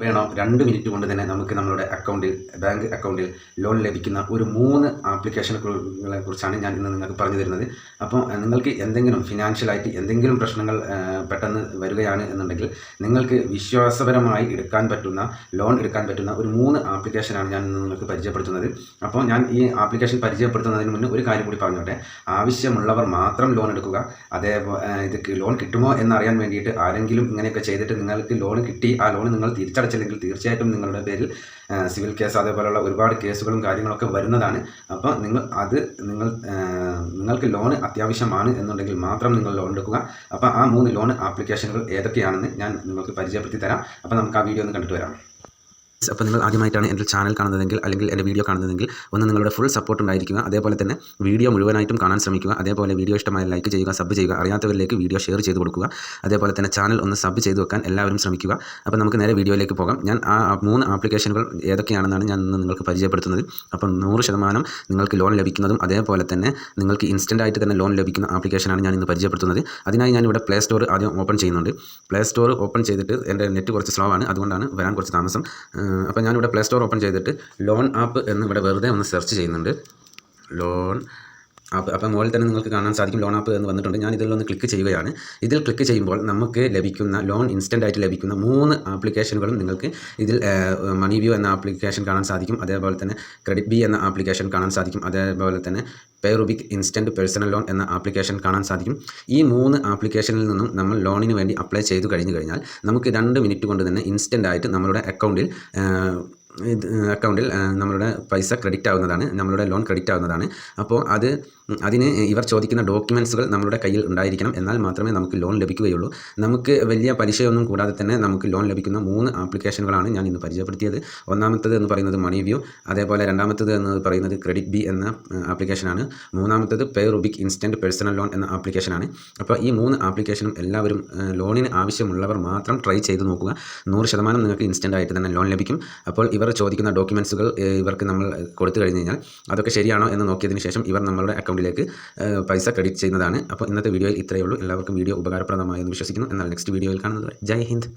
വേണോ 2 മിനിറ്റ് കൊണ്ട് തന്നെ നമുക്ക് നമ്മളുടെ ബാങ്ക് അക്കൗണ്ടിൽ ലോൺ ലഭിക്കുന്ന ഒരു 3 ആപ്ലിക്കേഷനുകളെ കുറിച്ചാണ് ഞാൻ ഇന്ന് നിങ്ങൾക്ക് പറഞ്ഞു തരുന്നത്. അപ്പോൾ നിങ്ങൾക്ക് എന്തെങ്കിലും ഫിനാൻഷ്യലായിട്ട് എന്തെങ്കിലും പ്രശ്നങ്ങൾ പെട്ടെന്ന് വരികയാണ് എന്നുണ്ടെങ്കിൽ നിങ്ങൾക്ക് വിശ്വാസപരമായി ലോൺ എടുക്കാൻ പറ്റുന്ന ഒരു 3 ആപ്ലിക്കേഷനാണ് ഞാൻ ഇന്ന് നിങ്ങൾക്ക് പരിചയപ്പെടുത്തുന്നത്. അപ്പോൾ ഞാൻ ഈ ആപ്ലിക്കേഷൻ പരിചയപ്പെടുത്തുന്നതിന് മുന്നേ ഒരു കാര്യം കൂടി പറഞ്ഞോട്ടെ. ആവശ്യമുള്ളവർ മാത്രം ലോൺ എടുക്കുക. ഇത് ലോൺ കിട്ടുമോ എന്നറിയാൻ വേണ്ടിയിട്ട് ആരെങ്കിലും ഇങ്ങനെയൊക്കെ ചെയ്തിട്ട് നിങ്ങൾക്ക് ലോൺ കിട്ടി, ആ ലോൺ നിങ്ങൾ തിരിച്ചടച്ചില്ലെങ്കിൽ തീർച്ചയായിട്ടും നിങ്ങളുടെ പേരിൽ സിവിൽ കേസ് അതേപോലെയുള്ള ഒരുപാട് കേസുകളും കാര്യങ്ങളൊക്കെ വരുന്നതാണ്. അപ്പോൾ നിങ്ങൾക്ക് ലോൺ അത്യാവശ്യമാണ് എന്നുണ്ടെങ്കിൽ മാത്രം നിങ്ങൾ ലോൺ എടുക്കുക. അപ്പോൾ ആ 3 ലോൺ ആപ്ലിക്കേഷനുകൾ ഏതൊക്കെയാണെന്ന് ഞാൻ നിങ്ങൾക്ക് പരിചയപ്പെടുത്തി തരാം. അപ്പോൾ നമുക്ക് ആ വീഡിയോ ഒന്ന് കണ്ടിട്ട് വരാം. അപ്പോൾ നിങ്ങൾ ആദ്യമായിട്ടാണ് എൻ്റെ ചാനൽ കാണുന്നതെങ്കിൽ അല്ലെങ്കിൽ എൻ്റെ വീഡിയോ കാണുന്നതെങ്കിൽ ഒന്ന് നിങ്ങളുടെ ഫുൾ സപ്പോർട്ട് ഉണ്ടായിരിക്കുക. അതേപോലെ തന്നെ വീഡിയോ മുഴുവനായിട്ടും കാണാൻ ശ്രമിക്കുക. അതേപോലെ വീഡിയോ ഇഷ്ടമായ ലൈക്ക് ചെയ്യുക, സബ് ചെയ്യുക, അറിയാത്തവരിലേക്ക് വീഡിയോ ഷെയർ ചെയ്ത് കൊടുക്കുക. അതേപോലെ തന്നെ ചാനൽ ഒന്ന് സബ് ചെയ്ത് വെക്കാൻ എല്ലാവരും ശ്രമിക്കുക. അപ്പോൾ നമുക്ക് നേരെ വീഡിയോയിലേക്ക് പോകാം. ഞാൻ ആ 3 ആപ്ലിക്കേഷനുകൾ ഏതൊക്കെയാണെന്നാണ് ഞാൻ നിങ്ങൾക്ക് പരിചയപ്പെടുത്തുന്നത്. അപ്പോൾ 100% നിങ്ങൾക്ക് ലോൺ ലഭിക്കുന്നതും അതേപോലെ തന്നെ നിങ്ങൾക്ക് ഇൻസ്റ്റൻ്റ് ആയിട്ട് തന്നെ ലോൺ ലഭിക്കുന്ന ആപ്ലിക്കേഷനാണ് ഞാൻ ഇന്ന് പരിചയപ്പെടുത്തുന്നത്. അതിനായി ഞാനിവിടെ പ്ലേ സ്റ്റോർ ആദ്യം ഓപ്പൺ ചെയ്യുന്നുണ്ട്. പ്ലേ സ്റ്റോർ ഓപ്പൺ ചെയ്തിട്ട് എൻ്റെ നെറ്റ് കുറച്ച് സ്ലോ ആണ്, അതുകൊണ്ടാണ് വരാൻ കുറച്ച് താമസം. അപ്പോൾ ഞാനിവിടെ പ്ലേ സ്റ്റോർ ഓപ്പൺ ചെയ്തിട്ട് ലോൺ ആപ്പ് എന്ന് ഇവിടെ വെറുതെ ഒന്ന് സെർച്ച് ചെയ്യുന്നുണ്ട്. ലോൺ ആപ്പ് അപ്പോൾ മുകളിൽ തന്നെ നിങ്ങൾക്ക് കാണാൻ സാധിക്കും ലോൺ ആപ്പ് എന്ന് വന്നിട്ടുണ്ട്. ഞാൻ ഇതിലൊന്ന് ക്ലിക്ക് ചെയ്യുകയാണ്. ഇതിൽ ക്ലിക്ക് ചെയ്യുമ്പോൾ നമുക്ക് ലഭിക്കുന്ന ലോൺ ഇൻസ്റ്റൻ്റ് ആയിട്ട് ലഭിക്കുന്ന 3 ആപ്ലിക്കേഷനുകളും നിങ്ങൾക്ക് ഇതിൽ മണി വ്യൂ എന്ന ആപ്ലിക്കേഷൻ കാണാൻ സാധിക്കും. അതേപോലെ തന്നെ ക്രെഡിറ്റ് ബി എന്ന ആപ്ലിക്കേഷൻ കാണാൻ സാധിക്കും. അതേപോലെ തന്നെ പേറുബിക് ഇൻസ്റ്റൻറ്റ് പേഴ്സണൽ ലോൺ എന്ന ആപ്ലിക്കേഷൻ കാണാൻ സാധിക്കും. ഈ 3 ആപ്ലിക്കേഷനിൽ നിന്നും നമ്മൾ ലോണിന് വേണ്ടി അപ്ലൈ ചെയ്തു കഴിഞ്ഞു കഴിഞ്ഞാൽ നമുക്ക് 2 മിനിറ്റ് കൊണ്ട് തന്നെ ഇൻസ്റ്റൻ്റ് ആയിട്ട് നമ്മളുടെ അക്കൗണ്ടിൽ നമ്മളുടെ പൈസ ക്രെഡിറ്റ് ആവുന്നതാണ്, നമ്മളുടെ ലോൺ ക്രെഡിറ്റ് ആവുന്നതാണ്. അപ്പോൾ അതിന് ഇവർ ചോദിക്കുന്ന ഡോക്യുമെൻറ്റ്സുകൾ നമ്മളുടെ കയ്യിൽ ഉണ്ടായിരിക്കണം. എന്നാൽ മാത്രമേ നമുക്ക് ലോൺ ലഭിക്കുകയുള്ളൂ. നമുക്ക് വലിയ പലിശയൊന്നും കൂടാതെ തന്നെ നമുക്ക് ലോൺ ലഭിക്കുന്ന 3 ആപ്ലിക്കേഷനുകളാണ് ഞാൻ ഇന്ന് പരിചയപ്പെടുത്തിയത്. ഒന്നാമത്തത് എന്ന് പറയുന്നത് മണി വ്യൂ, അതേപോലെ രണ്ടാമത്തത് എന്ന് പറയുന്നത് ക്രെഡിറ്റ് ബി എന്ന ആപ്ലിക്കേഷനാണ്. മൂന്നാമത്തത് പേറുബിക് ഇൻസ്റ്റൻറ്റ് പേഴ്സണൽ ലോൺ എന്ന ആപ്ലിക്കേഷനാണ്. അപ്പോൾ ഈ 3 ആപ്ലിക്കേഷനും എല്ലാവരും ലോണിന് ആവശ്യമുള്ളവർ മാത്രം ട്രൈ ചെയ്ത് നോക്കുക. 100% നിങ്ങൾക്ക് ഇൻസ്റ്റൻ്റ് ആയിട്ട് തന്നെ ലോൺ ലഭിക്കും. അപ്പോൾ ഇവർ ചോദിക്കുന്ന ഡോക്യുമെൻറ്റ്സുകൾ ഇവർക്ക് നമ്മൾ കൊടുത്തു കഴിഞ്ഞ് കഴിഞ്ഞാൽ അതൊക്കെ ശരിയാണോ എന്ന് നോക്കിയതിന് ശേഷം ഇവർ നമ്മളുടെ അക്കൗണ്ടിലേക്ക് പൈസ ക്രെഡിറ്റ് ചെയ്യുന്നതാണ്. അപ്പോൾ ഇന്നത്തെ വീഡിയോയിൽ ഇത്രയേ ഉള്ളൂ. എല്ലാവർക്കും വീഡിയോ ഉപകാരപ്രദമായെന്ന് വിശ്വസിക്കുന്നു. എന്നാൽ നെക്സ്റ്റ് വീഡിയോയിൽ കാണുന്നത് ജയ് ഹിന്ദ്.